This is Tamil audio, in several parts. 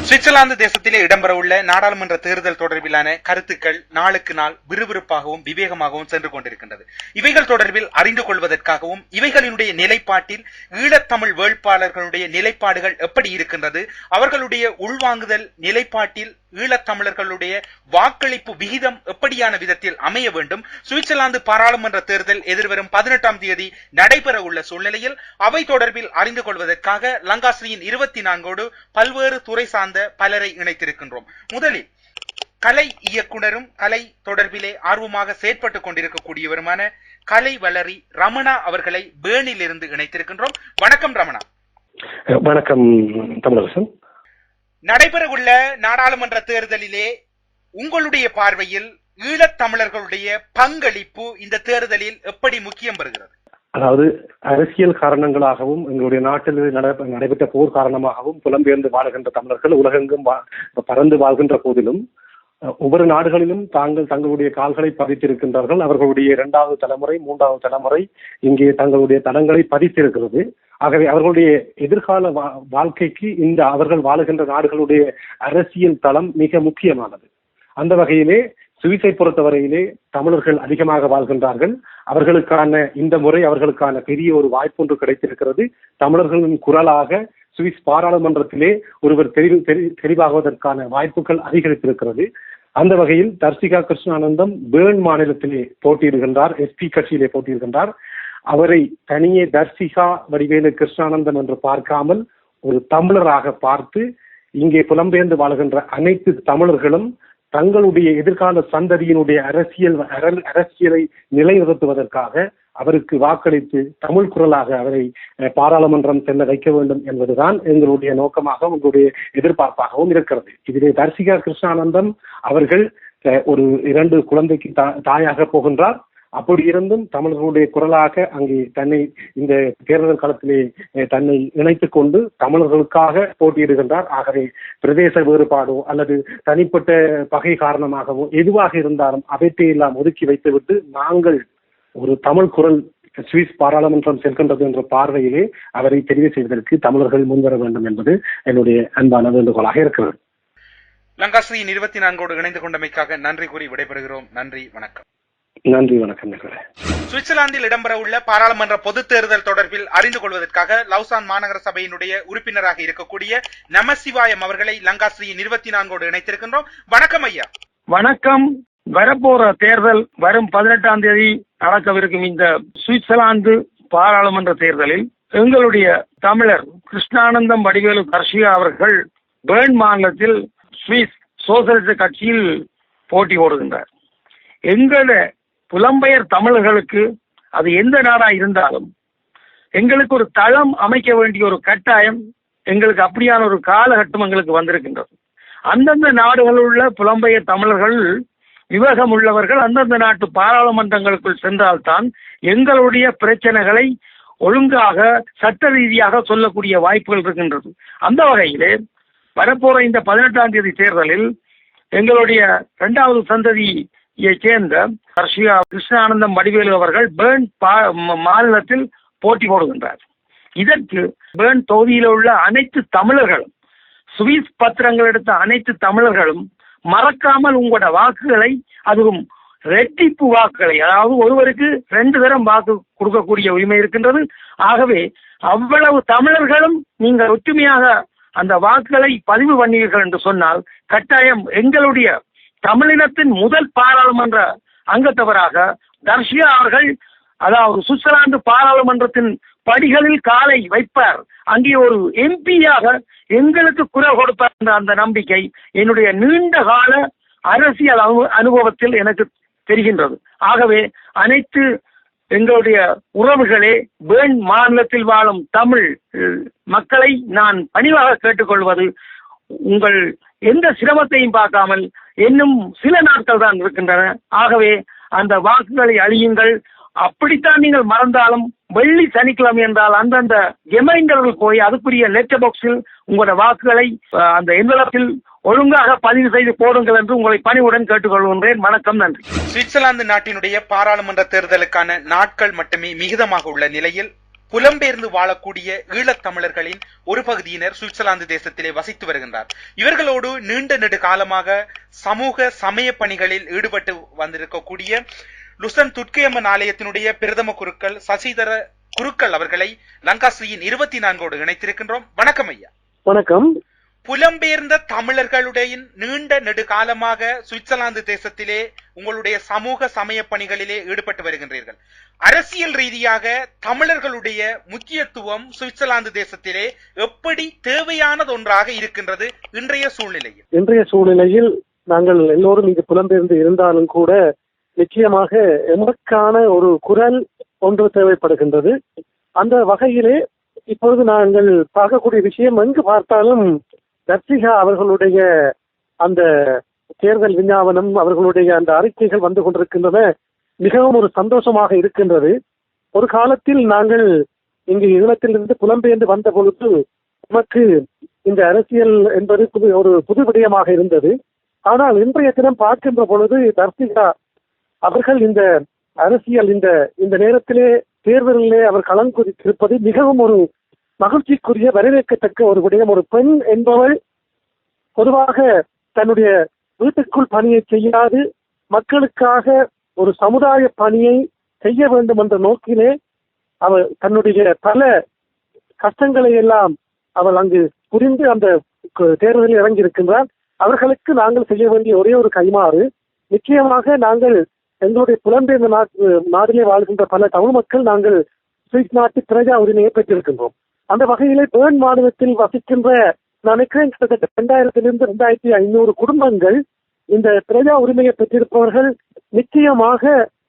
சுவிட்சர்லாந்து தேசத்திலே இடம்பெறவுள்ள நாடாளுமன்ற தேர்தல் தொடர்பிலான கருத்துக்கள் நாளுக்கு நாள் விறுவிறுப்பாகவும் விவேகமாகவும் சென்று கொண்டிருக்கின்றது. இவைகள் தொடர்பில் அறிந்து கொள்வதற்காகவும் இவைகளினுடைய நிலைப்பாட்டில் ஈழத்தமிழ் வேட்பாளர்களுடைய நிலைப்பாடுகள் எப்படி இருக்கின்றது, அவர்களுடைய உள்வாங்குதல் நிலைப்பாட்டில் ஈழத்தமிழர்களுடைய வாக்களிப்பு விகிதம் எப்படியான விதத்தில் அமைய வேண்டும், சுவிட்சர்லாந்து பாராளுமன்ற தேர்தல் எதிர்வரும் 18ஆம் தேதி நடைபெற உள்ள சூழ்நிலையில் அவை தொடர்பில் அறிந்து கொள்வதற்காக லங்காஸ்ரீயின் 24 பல்வேறு துறை சார்ந்த பலரை இணைத்திருக்கின்றோம். முதலில் கலை இயக்குனரும் கலை தொடர்பிலே ஆர்வமாக செயற்பட்டுக் கொண்டிருக்கக்கூடியவருமான கலை வளரி ரமணா அவர்களை பேர்னில் இருந்து இணைத்திருக்கின்றோம். வணக்கம் ரமணா. வணக்கம் தமிழரசன். நடைபெறவுள்ள நாடாளுமன்ற தேர்தலிலே உங்களுடைய பார்வையில் ஈழத்தமிழர்களுடைய பங்களிப்பு இந்த தேர்தலில் எப்படி முக்கியம் பெறுகிறது? அதாவது அரசியல் காரணங்களாகவும் எங்களுடைய நாட்டில் நடைபெற்ற போர் காரணமாகவும் புலம்பெயர்ந்து வாழ்கின்ற தமிழர்கள் உலகெங்கும் பறந்து வாழ்கின்ற போதிலும் ஒவ்வொரு நாடுகளிலும் தங்களுடைய கால்களை பதித்திருக்கின்றார்கள். அவர்களுடைய 2வது தலைமுறை 3வது தலைமுறை இங்கே தங்களுடைய தடங்களை பதித்திருக்கிறது. ஆகவே அவர்களுடைய எதிர்கால வாழ்க்கைக்கு இந்த அவர்கள் வாழுகின்ற நாடுகளுடைய அரசியல் தளம் மிக முக்கியமானது. அந்த வகையிலே சுவிஸை பொறுத்தவரையிலே தமிழர்கள் அதிகமாக வாழ்கின்றார்கள். அவர்களுக்கான இந்த முறை அவர்களுக்கான பெரிய ஒரு வாய்ப்பொன்று கிடைத்திருக்கிறது. தமிழர்களின் குரலாக சுவிஸ் பாராளுமன்றத்திலே ஒருவர் தெரிவாகுவதற்கான வாய்ப்புகள் அதிகரித்திருக்கிறது. அந்த வகையில் தர்சிகா கிருஷ்ணானந்தம் பேர்ன் மாநிலத்திலே போட்டியிடுகின்றார், எஸ்பி கட்சியிலே போட்டியிடுகின்றார். அவரை தனியே தர்சிகா வடிவேலு கிருஷ்ணானந்தம் என்று பார்க்காமல் ஒரு தமிழராக பார்த்து இங்கே புலம்பெயர்ந்து வாழ்கின்ற அனைத்து தமிழர்களும் தங்களுடைய எதிர்கால சந்ததியினுடைய அரசியலை நிலைநிறுத்துவதற்காக அவருக்கு வாக்களித்து தமிழ் குரலாக அவரை பாராளுமன்றம் செல்ல வைக்க வேண்டும் என்பதுதான் எங்களுடைய நோக்கமாக உங்களுடைய எதிர்பார்ப்பாகவும் இருக்கிறது. இதிலே தர்சிகா கிருஷ்ணானந்தம் அவர்கள் ஒரு 2 குழந்தைக்கு தாயாக போகின்றார். அப்படி இருந்தும் தமிழர்களுடைய குரலாக அங்கே தன்னை இந்த தேர்தல் காலத்திலே தன்னை இணைத்துக் கொண்டு தமிழர்களுக்காக போட்டியிடுகின்றார். ஆகவே பிரதேச வேறுபாடோ அல்லது தனிப்பட்ட பகை காரணமாகவோ எதுவாக இருந்தாலும் அவற்றையெல்லாம் ஒதுக்கி வைத்துவிட்டு நாங்கள் ஒரு தமிழ் குரல் சுவிஸ் பாராளுமன்றம் செல்கின்றது என்ற பார்வையிலே அவரை தெரிவு செய்வதற்கு தமிழர்கள் முன்வர வேண்டும் என்பது என்னுடைய அன்பான வேண்டுகோளாக இருக்கிறது. லங்காஸ்ரீயின் 24 இணைந்து கொண்டமைக்காக நன்றி கூறி விடைபெறுகிறோம். நன்றி, வணக்கம். நன்றி, வணக்கம். சுவிட்சர்லாந்தில் இடம்பெற உள்ள பாராளுமன்ற பொது தேர்தல் தொடர்பில் அறிந்து கொள்வதற்காக லவுசான் மாநகர சபையினுடைய உறுப்பினராக இருக்கக்கூடிய நமசிவாயம் அவர்களை லங்காஸ்ரீயின் 24 இணைத்திருக்கின்றோம். வணக்கம் ஐயா. வணக்கம். வரப்போற தேர்தல் வரும் 18ஆம் தேதி நடக்கவிருக்கும் இந்த சுவிட்சர்லாந்து பாராளுமன்ற தேர்தலில் எங்களுடைய தமிழர் கிருஷ்ணானந்தம் வடிவேலு தர்சிகா அவர்கள் பேர்ன் மாநிலத்தில் சுவிஸ் சோசலிச கட்சியில் போட்டி போடுகின்றார். எங்கள புலம்பெயர் தமிழர்களுக்கு அது எந்த நாடா இருந்தாலும் எங்களுக்கு ஒரு தளம் அமைக்க வேண்டிய ஒரு கட்டாயம், எங்களுக்கு அப்படியான ஒரு காலகட்டம் எங்களுக்கு வந்திருக்கின்றது. அந்தந்த நாடுகளில் உள்ள புலம்பெயர் தமிழர்கள் விவேகம் உள்ளவர்கள் அந்தந்த நாட்டு பாராளுமன்றங்களுக்குள் சென்றால்தான் எங்களுடைய பிரச்சனைகளை ஒழுங்காக சட்ட ரீதியாக சொல்லக்கூடிய வாய்ப்புகள் இருக்கின்றது. அந்த வகையிலே வரப்போற இந்த 18ஆம் தேதி தேர்தலில் எங்களுடைய 2வது சந்ததியை சேர்ந்த தர்சிகா கிருஷ்ணானந்தம் வடிவேலு அவர்கள் பேர்ன் மாநிலத்தில் போட்டி போடுகின்றார். இதற்கு பேர்ன் தொகுதியில் உள்ள அனைத்து தமிழர்களும், சுவிஸ் பத்திரங்கள் எடுத்த அனைத்து தமிழர்களும் மறக்காமல் உங்களோட வாக்குகளை, அதுவும் ரெட்டிப்பு வாக்குகளை, அதாவது ஒருவருக்கு 2 தரம் வாக்கு கொடுக்கக்கூடிய உரிமை இருக்கின்றது. ஆகவே அவ்வளவு தமிழர்களும் நீங்கள் ஒற்றுமையாக அந்த வாக்குகளை பதிவு பண்ணீர்கள் என்று சொன்னால் கட்டாயம் எங்களுடைய தமிழினத்தின் முதல் பாராளுமன்ற அங்கத்தவராக தர்சிகா அவர்கள், அதாவது சுவிட்சர்லாந்து பாராளுமன்றத்தின் படிகளில் காலை வைப்பார். அங்கே ஒரு எம்பியாக எங்களுக்கு குரல் கொடுப்பார் என்ற அந்த நம்பிக்கை என்னுடைய நீண்ட கால அரசியல் அனுபவத்தில் எனக்கு தெரிகின்றது. ஆகவே அனைத்து எங்களுடைய உறவுகளே, பேர்ன் மாநிலத்தில் வாழும் தமிழ் மக்களை நான் பணிவாக கேட்டுக்கொள்வது, உங்கள் எந்த சிரமத்தையும் பார்க்காமல் இன்னும் சில நாட்கள் தான் இருக்கின்றன. ஆகவே அந்த வாக்குகளை அழியுங்கள். அப்படித்தான் நீங்கள் மறந்தாலும் வெள்ளி சனிக்கிழமை என்றால் அந்தந்த ரிமைண்டர்கள் போய் அதுக்குரிய லெட்டர் பாக்ஸில் உங்களோட வாக்குகளை அந்த என்வலப்பில் ஒழுங்காக பதிவு செய்து போடுங்கள் என்று உங்களை பணிவுடன் கேட்டுக்கொள்கின்றேன். வணக்கம், நன்றி. சுவிட்சர்லாந்து நாட்டினுடைய பாராளுமன்ற தேர்தலுக்கான நாட்கள் மட்டுமே மிகுதமாக உள்ள நிலையில் புலம்பெயர்ந்து வாழக்கூடிய ஈழத்தமிழர்களின் ஒரு பகுதியினர் சுவிட்சர்லாந்து தேசத்திலே வசித்து வருகின்றார். இவர்களோடு நீண்ட நெடு காலமாக சமூக சமய பணிகளில் ஈடுபட்டு வந்திருக்கக்கூடிய லுசன் துர்க்கையம்மன் ஆலயத்தினுடைய பிரதம குருக்கள் சசிதர குருக்கள் அவர்களை லங்காஸ்ரீயின் 24 இணைத்திருக்கின்றோம். வணக்கம் ஐயா. வணக்கம். புலம்பெயர்ந்த தமிழர்களுடைய நீண்ட நெடுகாலமாக சுவிட்சர்லாந்து தேசத்திலே உங்களுடைய சமூக சமய பணிகளிலே ஈடுபட்டு வருகின்றீர்கள். அரசியல் ரீதியாக தமிழர்களுடைய முக்கியத்துவம் சுவிட்சர்லாந்து தேசத்திலே எப்படி தேவையானது ஒன்றாக இருக்கின்றது இன்றைய சூழ்நிலையில்? இன்றைய சூழ்நிலையில் நாங்கள் எல்லோரும் இங்கு புலம்பெயர்ந்து இருந்தாலும் கூட நிச்சயமாக எமக்கான ஒரு குரல் ஒன்று தேவைப்படுகின்றது. அந்த வகையிலே இப்பொழுது நாங்கள் பார்க்கக்கூடிய விஷயம் எங்கு பார்த்தாலும் தர்சிகா அவர்களுடைய அந்த தேர்தல் விஞ்ஞாபனம், அவர்களுடைய அந்த அறிக்கைகள் வந்து கொண்டிருக்கின்றன. மிகவும் ஒரு சந்தோஷமாக இருக்கின்றது. ஒரு காலத்தில் நாங்கள் இங்கு ஈழத்திலிருந்து புலம்பெயர்ந்து வந்த பொழுது நமக்கு இந்த அரசியல் என்பது ஒரு புது விடயமாக இருந்தது. ஆனால் இன்றைய தினம் பார்க்கின்ற பொழுது தர்சிகா அவர்கள் இந்த அரசியல் இந்த நேரத்திலே தேர்தலிலே அவர் களங்குறித்திருப்பது மிகவும் ஒரு மகிழ்ச்சிக்குரிய வரவேற்கத்தக்க ஒரு விடயம். ஒரு பெண் என்பவள் பொதுவாக தன்னுடைய வீட்டுக்குள் பணியை செய்யாது மக்களுக்காக ஒரு சமுதாய பணியை செய்ய வேண்டும் என்ற நோக்கிலே அவள் தன்னுடைய பல கஷ்டங்களை எல்லாம் அவள் அங்கு புரிந்து அந்த தேர்தலில் இறங்கியிருக்கின்றார். அவர்களுக்கு நாங்கள் செய்ய வேண்டிய ஒரே ஒரு கைமாறு, நிச்சயமாக நாங்கள் எங்களுடைய புலம்பெயர்ந்த நாட்டிலே வாழ்கின்ற பல தமிழ் மக்கள் நாங்கள் சுவிஸ் நாட்டு பிரஜா உரிமையை பெற்றிருக்கின்றோம். அந்த வகையிலே பேர்ன் மாநிலத்தில் வசிக்கின்ற நினைக்கிறேன் கிட்டத்தட்ட 2000 to 2500 குடும்பங்கள் இந்த பிரஜா உரிமையை பெற்றிருப்பவர்கள். நிச்சயமாக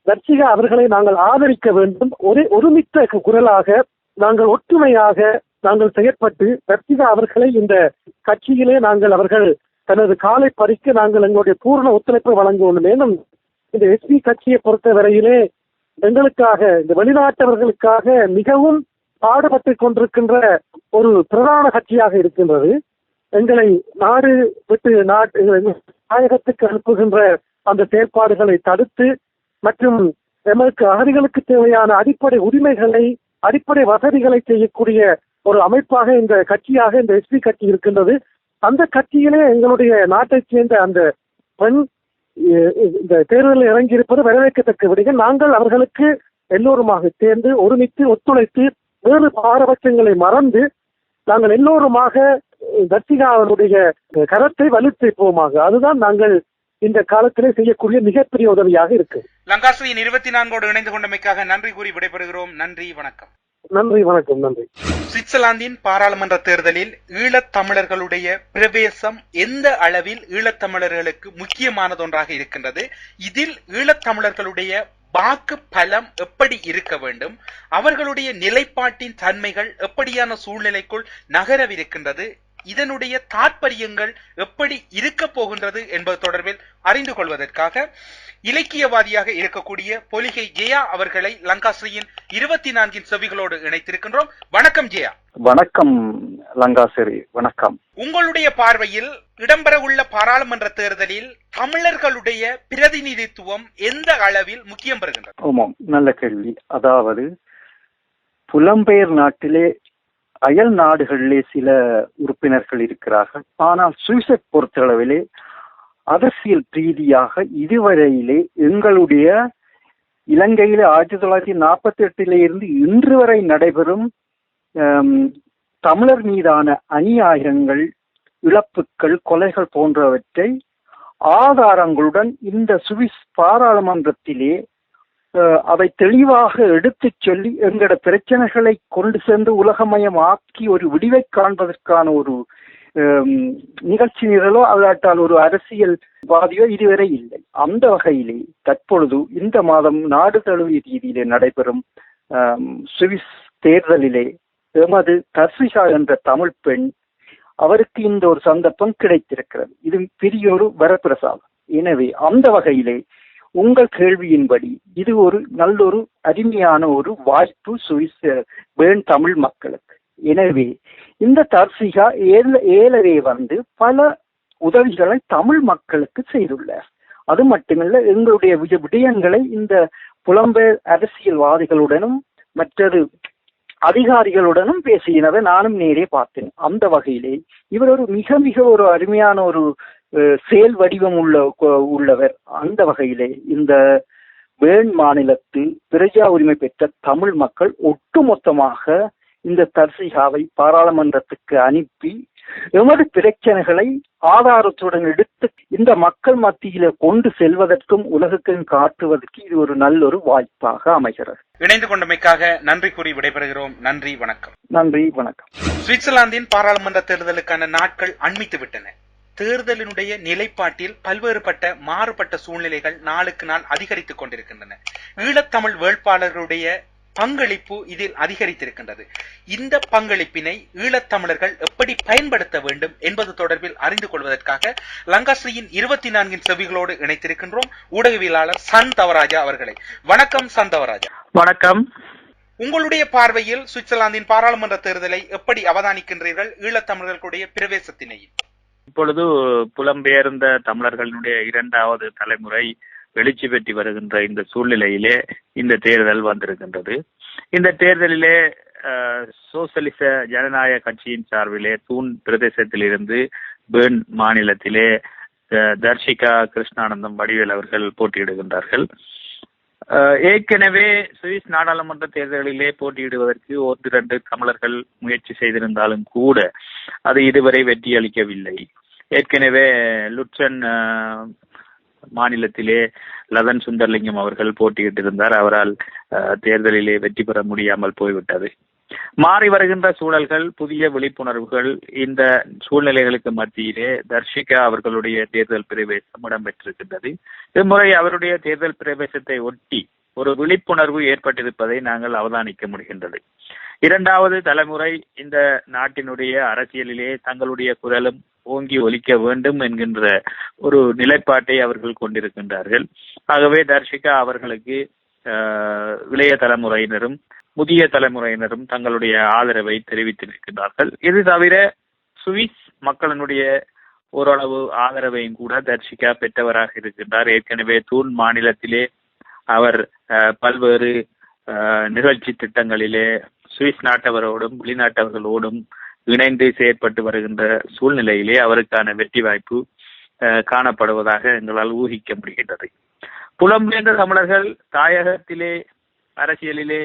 தர்சிகா அவர்களை நாங்கள் ஆதரிக்க வேண்டும். ஒருமித்த குரலாக நாங்கள் ஒற்றுமையாக நாங்கள் செயற்பட்டு தர்சிகா அவர்களை இந்த கட்சியிலே நாங்கள் அவர்கள் தனது காலை பறிக்க நாங்கள் எங்களுடைய பூர்ண ஒத்துழைப்பை வழங்க வேண்டும். மேலும் இந்த எஸ்பி கட்சியை பொறுத்த வரையிலே எங்களுக்காக இந்த வெளிநாட்டவர்களுக்காக மிகவும் பாடுபட்டு கொண்டிருக்கின்ற ஒரு பிரதான கட்சியாக இருக்கின்றது. எங்களை நாடு விட்டு நாயகத்துக்கு அனுப்புகின்ற அந்த செயற்பாடுகளை தடுத்து மற்றும் எமக்கு அகதிகளுக்கு தேவையான அடிப்படை உரிமைகளை அடிப்படை வசதிகளை செய்யக்கூடிய ஒரு அமைப்பாக இந்த கட்சியாக இந்த எஸ்பி கட்சி இருக்கின்றது. அந்த கட்சியிலே எங்களுடைய நாட்டைச் சேர்ந்த அந்த பெண் இந்த தேர்தலில் இறங்கியிருப்பது வரவேற்கத்தக்க விடயம். நாங்கள் அவர்களுக்கு எல்லோருமாக சேர்ந்து ஒருமித்து ஒத்துழைத்து வேறு பாரபட்சங்களை மறந்து நாங்கள் எல்லோருமாக தர்சிகா அவருடைய கரத்தை வலுப்போமாக. அதுதான் நாங்கள் இந்த காலத்திலே செய்யக்கூடிய மிகப்பெரிய உதவியாக இருக்கு. லங்காஸ்ரீயின் 24 இணைந்து கொண்டமைக்காக நன்றி கூறி விடைபெறுகிறோம். நன்றி, வணக்கம். நன்றி, வணக்கம். நன்றி. சுவிட்சர்லாந்தின் பாராளுமன்ற தேர்தலில் ஈழத் தமிழர்களுடைய பிரவேசம் எந்த அளவில் ஈழத்தமிழர்களுக்கு முக்கியமானது ஒன்றாக இருக்கின்றது, இதில் ஈழத்தமிழர்களுடைய வாக்கு பலம் எப்படி இருக்க வேண்டும், அவர்களுடைய நிலைப்பாட்டின் தன்மைகள் எப்படியான சூழ்நிலைக்குள் நகரவிருக்கின்றது, இதனுடைய தாற்பயங்கள் எப்படி இருக்க போகின்றது என்பது தொடர்பில் அறிந்து கொள்வதற்காக இலக்கியவாதியாக இருக்கக்கூடிய பொலிகை ஜெயா அவர்களை லங்காஸ்ரீயின் 24 செவிகளோடு இணைத்திருக்கின்றோம். வணக்கம் ஜெயா. வணக்கம் லங்காசிரி. வணக்கம். உங்களுடைய பார்வையில் இடம்பெறவுள்ள பாராளுமன்ற தேர்தலில் தமிழர்களுடைய பிரதிநிதித்துவம் எந்த அளவில் முக்கியம் பெறுகின்றது? ஆமாம், நல்ல கேள்வி. அதாவது புலம்பெயர் நாட்டிலே அயல் நாடுகளிலே சில உறுப்பினர்கள் இருக்கிறார்கள். ஆனால் சுவிஸை பொறுத்தளவிலே அரசியல் ரீதியாக இதுவரையிலே எங்களுடைய இலங்கையிலே 1948 இருந்து இன்று வரை நடைபெறும் தமிழர் மீதான அநியாயங்கள், இழப்புக்கள், கொலைகள் போன்றவற்றை ஆதாரங்களுடன் இந்த சுவிஸ் பாராளுமன்றத்திலே அதை தெளிவாக எடுத்துச் சொல்லி எங்களோட பிரச்சனைகளை கொண்டு சென்று உலகமயமாக்கி ஒரு விடிவை காண்பதற்கான ஒரு நிகழ்ச்சி நிரலோ அதாட்டால் ஒரு அரசியல்வாதியோ இதுவரை இல்லை. அந்த வகையிலே தற்பொழுது இந்த மாதம் நாடு தழுவிய ரீதியிலே நடைபெறும் சுவிஸ் தேர்தலிலே எமது தர்சிகா என்ற தமிழ் பெண் அவருக்கு இந்த ஒரு சந்தர்ப்பம் கிடைத்திருக்கிறது. இது பெரிய ஒரு வரப்பிரசாதம். எனவே அந்த வகையிலே உங்கள் கேள்வியின்படி இது ஒரு நல்லொரு அருமையான ஒரு வாய்ப்பு சுவிஸ் பேர்ன் தமிழ் மக்களுக்கு. எனவே இந்த தர்சிகா ஏழவே வந்து பல உதவிகளை தமிழ் மக்களுக்கு செய்துள்ளார். அது மட்டுமல்ல, எங்களுடைய விடயங்களை இந்த புலம்பெயர் அரசியல்வாதிகளுடனும் மற்றது அதிகாரிகளுடனும் பேசினதை நானும் நேரே பார்த்தேன். அந்த வகையிலே இவர் ஒரு மிக மிக ஒரு அருமையான ஒரு செயல் வடிவம் உள்ளவர். அந்த வகையிலே இந்த வேண் மாநிலத்து பிரஜா உரிமை பெற்ற தமிழ் மக்கள் ஒட்டுமொத்தமாக இந்த தர்சிகாவை பாராளுமன்றத்துக்கு அனுப்பி எமது பிரச்சனைகளை ஆதாரத்துடன் எடுத்து இந்த மக்கள் மத்தியில கொண்டு செல்வதற்கும் உலகுக்கும் காட்டுவதற்கு இது ஒரு நல்ல ஒரு வாய்ப்பாக அமைகிறது. இணைந்து கொண்டமைக்காக நன்றி கூறி விடைபெறுகிறோம். நன்றி, வணக்கம். நன்றி, வணக்கம். சுவிட்சர்லாந்தின் பாராளுமன்ற தேர்தலுக்கான நாட்கள் அண்மித்து விட்டன. தேர்தலினுடைய நிலைப்பாட்டில் பல்வேறுபட்ட மாறுபட்ட சூழ்நிலைகள் நாளுக்கு நாள் அதிகரித்துக் கொண்டிருக்கின்றன. ஈழத்தமிழ் வேட்பாளர்களுடைய பங்களிப்பு இதில் அதிகரித்திருக்கின்றது. இந்த பங்களிப்பினை ஈழத்தமிழர்கள் எப்படி பயன்படுத்த வேண்டும் என்பது தொடர்பில் அறிந்து கொள்வதற்காக லங்காஸ்ரீயின் 24 செவிகளோடு இணைத்திருக்கின்றோம் ஊடகவியலாளர் சந்தவராஜா அவர்களை. வணக்கம் சந்தவராஜா. வணக்கம். உங்களுடைய பார்வையில் சுவிட்சர்லாந்தின் பாராளுமன்ற தேர்தலை எப்படி அவதானிக்கின்றீர்கள்? ஈழத்தமிழர்களுடைய பிரவேசத்தினை இப்பொழுது புலம்பெயர்ந்த தமிழர்களுடைய 2வது தலைமுறை எழுச்சி பெற்று வருகின்ற இந்த சூழ்நிலையிலே இந்த தேர்தல் வந்திருக்கின்றது. இந்த தேர்தலிலே சோசலிச ஜனநாயக கட்சியின் சார்பிலே தூண் பிரதேசத்திலிருந்து பேர்ன் மாநிலத்திலே தர்ஷிகா கிருஷ்ணானந்தம் வடிவேல் அவர்கள் போட்டியிடுகின்றார்கள். ஏற்கனவே சுவிஸ் நாடாளுமன்ற தேர்தலிலே போட்டியிடுவதற்கு 1-2 தமிழர்கள் முயற்சி செய்திருந்தாலும் கூட அது இதுவரை வெற்றி அளிக்கவில்லை. ஏற்கனவே லுட்சன் மாநிலத்திலே லதன் சுந்தர்லிங்கம் அவர்கள் போட்டியிட்டிருந்தார். அவரால் தேர்தலிலே வெற்றி பெற முடியாமல் போய்விட்டது. மாறி வருகின்ற சூழல்கள், புதிய விழிப்புணர்வுகள், இந்த சூழ்நிலைகளுக்கு மத்தியிலே தர்ஷிகா அவர்களுடைய தேர்தல் பிரவேசம் இடம்பெற்றிருக்கின்றது. இம்முறை அவருடைய தேர்தல் பிரவேசத்தை ஒட்டி ஒரு விழிப்புணர்வு ஏற்பட்டிருப்பதை நாங்கள் அவதானிக்க முடிகின்றது. 2வது தலைமுறை இந்த நாட்டினுடைய அரசியலிலே தங்களுடைய குரலும் ஓங்கி ஒலிக்க வேண்டும் என்கின்ற ஒரு நிலைப்பாட்டை அவர்கள் கொண்டிருக்கின்றார்கள். ஆகவே தர்ஷிகா அவர்களுக்கு இளைய தலைமுறையினரும் புதிய தலைமுறையினரும் தங்களுடைய ஆதரவை தெரிவித்திருக்கிறார்கள். இது தவிர சுவிஸ் மக்களினுடைய ஓரளவு ஆதரவையும் கூட தர்ஷிகா பெற்றவராக இருக்கின்றார். ஏற்கனவே தூண் மாநிலத்திலே அவர் பல்வேறு நிகழ்ச்சி திட்டங்களிலே சுவிஸ் நாட்டவரோடும் வெளிநாட்டவர்களோடும் இணைந்து செயற்பட்டு வருகின்ற சூழ்நிலையிலே அவருக்கான வெற்றி வாய்ப்பு காணப்படுவதாக எங்களால் ஊகிக்க முடிகின்றது. புலம்பெயர்ந்த தமிழர்கள் தாயகத்திலே அரசியலிலே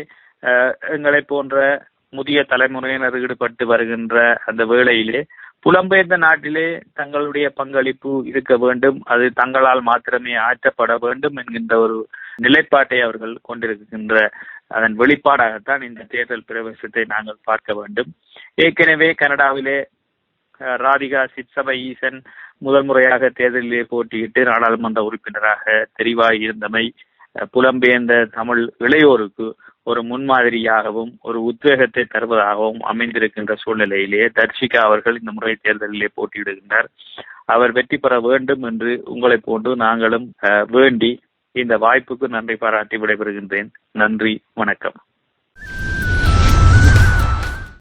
எங்களை போன்ற முதிய தலைமுறையினர் ஈடுபட்டு வருகின்ற அந்த வேளையிலே புலம்பெயர்ந்த நாட்டிலே தங்களுடைய பங்களிப்பு இருக்க வேண்டும், அது தங்களால் மாத்திரமே ஆற்றப்பட வேண்டும் என்கின்ற ஒரு நிலைப்பாட்டை அவர்கள் கொண்டிருக்கின்ற அதன் வெளிப்பாடாகத்தான் இந்த தேர்தல் பிரவேசத்தை நாங்கள் பார்க்க வேண்டும். ஏற்கனவே கனடாவிலே ராதிகா சித்சபை ஈசன் முதல் முறையாக தேர்தலிலே போட்டியிட்டு நாடாளுமன்ற உறுப்பினராக தெரிவாகி இருந்தமை புலம்பெயர்ந்த தமிழ் இளையோருக்கு ஒரு முன்மாதிரியாகவும் ஒரு உத்வேகத்தை தருவதாகவும் அமைந்திருக்கின்ற சூழ்நிலையிலே தர்ஷிகா அவர்கள் இந்த முறை தேர்தலிலே போட்டியிடுகின்றார். அவர் வெற்றி பெற வேண்டும் என்று உங்களை போன்று நாங்களும் வேண்டி இந்த வாய்ப்புக்கு நன்றி பாராட்டி விடைபெறுகின்றேன். நன்றி, வணக்கம்.